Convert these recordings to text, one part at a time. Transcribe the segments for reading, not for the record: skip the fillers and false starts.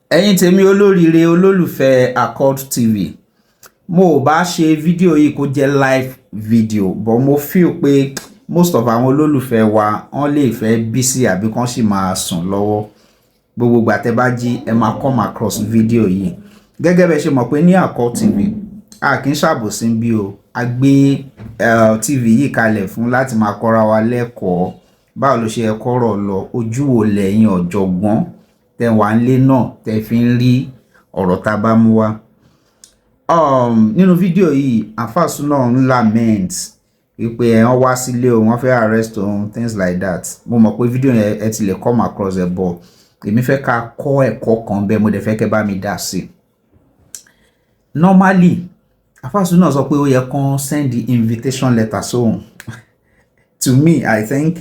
ẹ̀yin tèmi olóríire olólùfẹ́ Accord TV mo bá ṣe fídíò yìí kó jẹ́ live video but mo feel pé most of àwọn olólùfẹ́ wa wọ́n lè fẹ́ busy àbí kán sì máa sùn lọ́wọ́ gbogbo ìgbà tẹ́ bá jí ẹ máa come across fídíò yìí gẹ́gẹ́ bẹ́ ṣe mọ̀ pé ní Accord TV a kì í ṣàbòsí bí o a gbé TV yìí kalẹ̀ fún láti máa kọ́ra wa lẹ́kọ̀ọ́ báwo ló ṣe yẹ kọ́rọ̀ lọ ojú wo lẹ́yìn ọ̀jọ̀gbọ́n tẹ́ wà nílé náà tẹ́ fi ń rí ọ̀rọ̀ tá bá mú wá. Nínú fídíò yìí Alfa Sunna ń lament wípé wọ́n wá sílé o wọ́n fẹ́ arrest òun things like that. Mo mọ̀ pé fídíò yẹn ẹ ti lè come across ẹ̀ bọ̀ èmi fẹ́ ká kọ́ ẹ̀kọ́ kan bẹ́ẹ̀ mo dẹ̀ fẹ́ kẹ́ bá mi dá sí. Normally Alfa Sunna sọ pé ó yẹ kán send the invitation letter sóhun. To me I think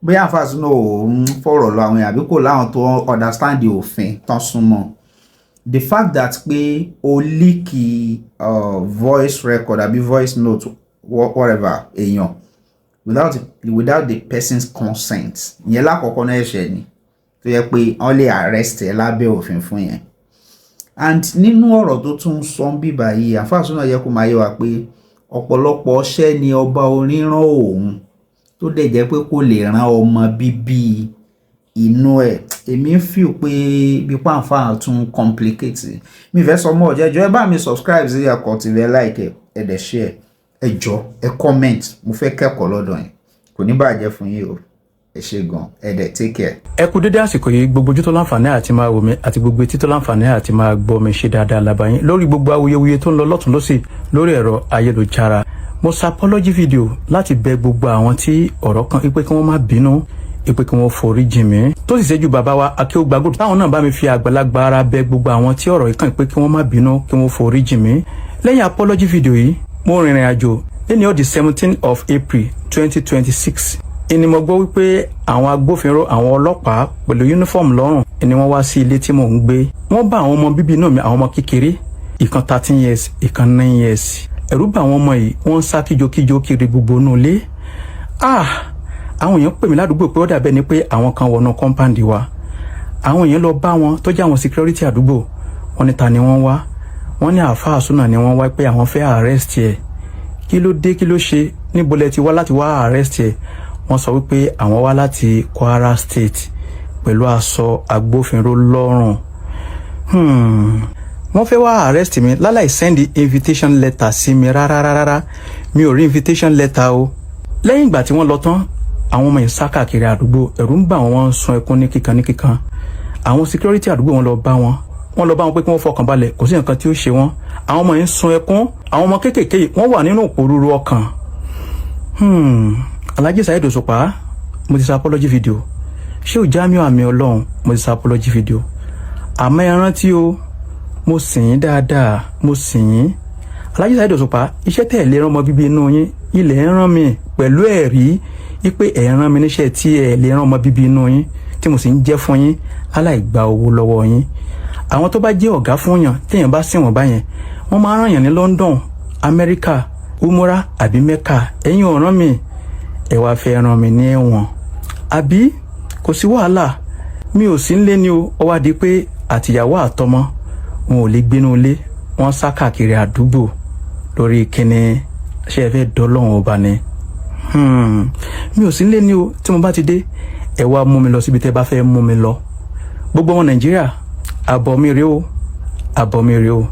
bóyá Alfa Sunna ò ń fọ̀rọ̀ lọ àwọn àbí kò láwọn tó understand the òfin tán súnmọ́. The fact that pé o leak voice record àbí voice note whatever èèyàn without the person's consent ìyẹn lákọ̀ọ́kọ́ náà ẹ̀ṣẹ̀ ni tó yẹ pé wọ́n lè arrest ẹ lábẹ́ òfin fún yẹn. And nínú ọ̀rọ̀ tó tún sọ bíbá yìí Alfa Sunna yẹ kó máa yé wa pé ọ̀pọ̀lọpọ̀ ọṣẹ́ ni ọba orin rán òun tó dẹ̀ jẹ́ pé kò lè rán ọmọ bíbí inú ẹ̀ èmi ń feel pé bí pàǹfà tún complicate mi fẹ́ sọ mọ́ ọ̀jẹ́jọ́ ẹ bá mi subscribe sí Accord TV ẹ like ẹ dẹ̀ share ẹ jọ ẹ comment mo fẹ́ kẹ́kọ̀ọ́ lọ́dọ̀ yín kò ní bàjẹ́ fún yín o ẹ ṣé gan ẹ dẹ̀ take care. ẹ kú dédé àsìkò yìí gbogbo ojú tó láǹfààní àti máa wò mí àti gbogbo etí tó láǹfààní àti máa gbọ́ mi ṣe dáadáa lábàáyín lórí gbogbo awuyewuye tó ń lọ lọ́tún lọ́sì lórí ẹ̀rọ ayélujára mo ṣe apology video láti bẹ gbogbo àwọn tí ọ̀rọ̀ kan ipe kí wọ́n má bínú ipe kí wọ́n forí jì mí tó sì ṣẹ́jú bàbá wa Akéwùgbàgò táwọn náà bá mi fi àgbàlagbà ara bẹ gbogbo àwọn tí ọ̀rọ̀ ìkàn ipe kí wọ́n má bínú kí wọ́n forí jì mí. lẹ́yìn apology video yìí mo rìnrìn àjò lẹ́ni ọ̀dì 17th of April 2026 ẹni mo gbọ́ wípé àwọn agbófinró àwọn ọlọ́pàá pẹ̀lú uniform lọ́rùn ẹni wọ́n wá sí ilé tí mò ń gbé wọ́n bá àwọn ọmọ bíbí náà mi àwọn ọmọ kékeré ìkan 13 years ìkan 9 years ẹ̀rù bà àwọn ọmọ yìí wọ́n ń sá kíjokíjo kiri gbogbo inú ilé. Àwọn èèyàn pè mí ládùúgbò pé ó dàbẹ́ ni pé àwọn kan wọnú compound wa àwọn èèyàn lọ bá wọn tó jẹ́ àwọn security àdúgbò wọ́n ní ta ni wọ́n wá wọ́n ní Alfa Sunna ni wọ́n wá pé àwọn fẹ́ arrest ẹ̀ kí ló dé kí ló ṣe níbo lẹ ti wá láti wá arrest ẹ̀ wọ́n sọ wípé àwọn wá láti Kwara State pẹ̀lú aṣọ agbófinró lọ́rùn. Wọ́n fẹ́ wá arrest mi láláì send invitation letter sí mi rárá mi ò rí invitation letter o. Lẹ́yìn ìgbà tí wọ́n lọ tán àwọn ọmọ yìí sá káàkiri àdúgbò ẹ̀rù ń bà wọ́n sun ẹkún ní kíkan àwọn security àdúgbò wọ́n lọ bá wọn pé kí wọ́n fọkàn balẹ̀ kò sí nǹkan tí ó ṣe wọ́n àwọn ọmọ yìí sun ẹkún àwọn ọmọ kéékèèké wọ́n wà nínú òpòrúurú ọkàn. Alhaji Saheed Òṣùpá mo ti ṣe apology video ṣé ò Jamiu àmì Ọlọ́run mo ti ṣe apology video àmọ́ ẹ rántí o mo sìn yín dáadáa mo sìn yín Alhaji Saheed Òṣùpá iṣẹ́ tẹ̀ lè rán ọmọ bíbí inú yín ilẹ̀ ń rán mi pẹ̀lú ẹ̀rí wípé ẹ̀ rán mi níṣẹ́ tí ẹ̀ lè rán ọmọ bíbí inú yín tí mo sì ń jẹ́ fún yín aláìgba owó lọ́wọ́ yín. Àwọn tó bá jẹ́ ọ̀gá fún yàn téèyàn bá sìn wọ́n báyẹn wọ́n máa rán yàn ní London Amẹ́ríkà Umura àbí Mecca ẹ̀yin ò rán mi ẹ wá fẹ́ rán mi ní ẹ̀wọ̀n àbí kò sí wàhálà mi ò sí nílé ni o ó wá di pé àtìyàwó àtọmọ wọn ò lè gbénú ilé wọ́n sá káàkiri àdúgbò lórí kíni ṣé ẹ fẹ́ dọ́lọ́run ọba ni. Mi ò sí nílé ni o tí mo bá ti dé ẹ wá mú mi lọ síbi tẹ́ bá fẹ́ mú mi lọ gbogbo ọmọ Nàìjíríà àbọ̀ mi rèé o àbọ̀ mi rèé o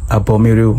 àbọ̀ mi rèé o.